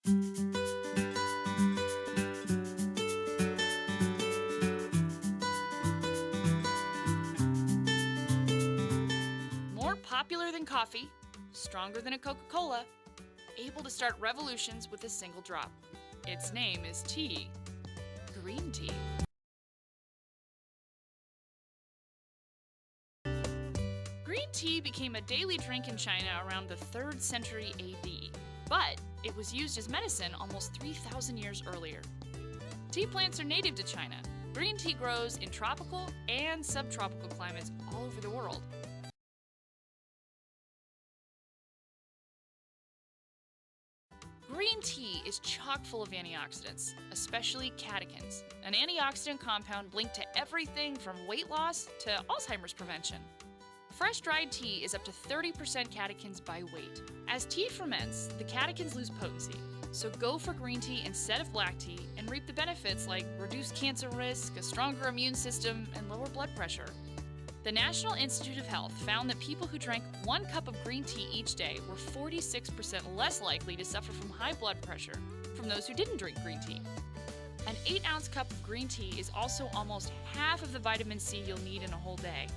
More popular than coffee, stronger than a Coca-Cola, able to start revolutions with a single drop. Its name is tea. Green tea. Green tea became a daily drink in China around the 3rd century AD, but it was used as medicine almost 3,000 years earlier. Tea plants are native to China. Green tea grows in tropical and subtropical climates all over the world. Green tea is chock full of antioxidants, especially catechins, an antioxidant compound linked to everything from weight loss to Alzheimer's prevention. Fresh dried tea is up to 30% catechins by weight. As tea ferments, the catechins lose potency, so go for green tea instead of black tea and reap the benefits like reduced cancer risk, a stronger immune system, and lower blood pressure. The National Institute of Health found that people who drank 1 cup of green tea each day were 46% less likely to suffer from high blood pressure from those who didn't drink green tea. An 8-ounce cup of green tea is also almost half of the vitamin C you'll need in a whole day.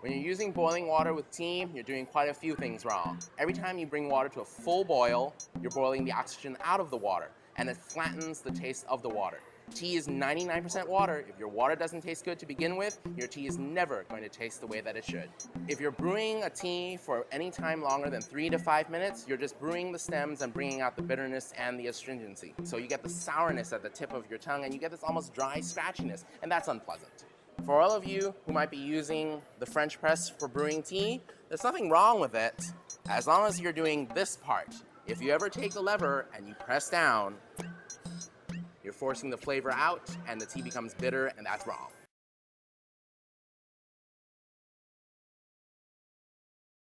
When you're using boiling water with tea, you're doing quite a few things wrong. Every time you bring water to a full boil, you're boiling the oxygen out of the water, and it flattens the taste of the water. Tea is 99% water. If your water doesn't taste good to begin with, your tea is never going to taste the way that it should. If you're brewing a tea for any time longer than 3 to 5 minutes, you're just brewing the stems and bringing out the bitterness and the astringency. So you get the sourness at the tip of your tongue, and you get this almost dry scratchiness, and that's unpleasant. For all of you who might be using the French press for brewing tea, there's nothing wrong with it as long as you're doing this part. If you ever take the lever and you press down, you're forcing the flavor out and the tea becomes bitter, and that's wrong.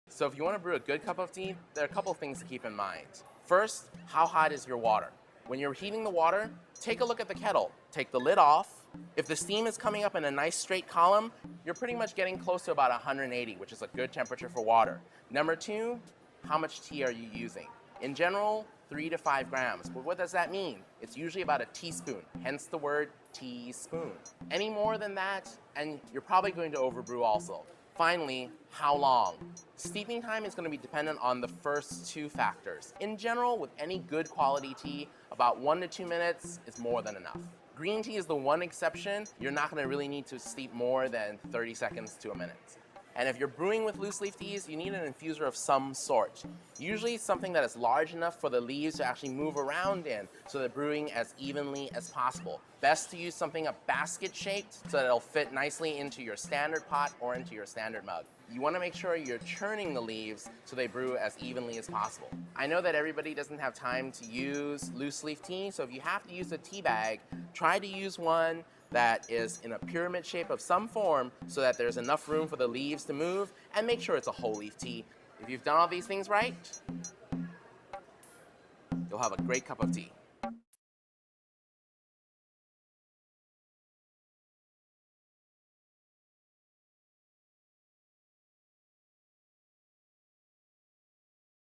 So if you want to brew a good cup of tea, there are a couple things to keep in mind. First, how hot is your water? When you're heating the water, take a look at the kettle. Take the lid off. If the steam is coming up in a nice straight column, you're pretty much getting close to about 180, which is a good temperature for water. Number 2, how much tea are you using? In general, 3 to 5 grams. But what does that mean? It's usually about a teaspoon, hence the word teaspoon. Any more than that, and you're probably going to overbrew also. Finally, how long? Steeping time is going to be dependent on the first 2 factors. In general, with any good quality tea, about 1 to 2 minutes is more than enough. Green tea is the one exception. You're not going to really need to steep more than 30 seconds to a minute. And if you're brewing with loose leaf teas, you need an infuser of some sort. Usually something that is large enough for the leaves to actually move around in, so they're brewing as evenly as possible. Best to use something basket shaped so that it'll fit nicely into your standard pot or into your standard mug. You want to make sure you're churning the leaves so they brew as evenly as possible. I know that everybody doesn't have time to use loose leaf tea, so if you have to use a tea bag, try to use one that is in a pyramid shape of some form so that there's enough room for the leaves to move, and make sure it's a whole leaf tea. If you've done all these things right, you'll have a great cup of tea.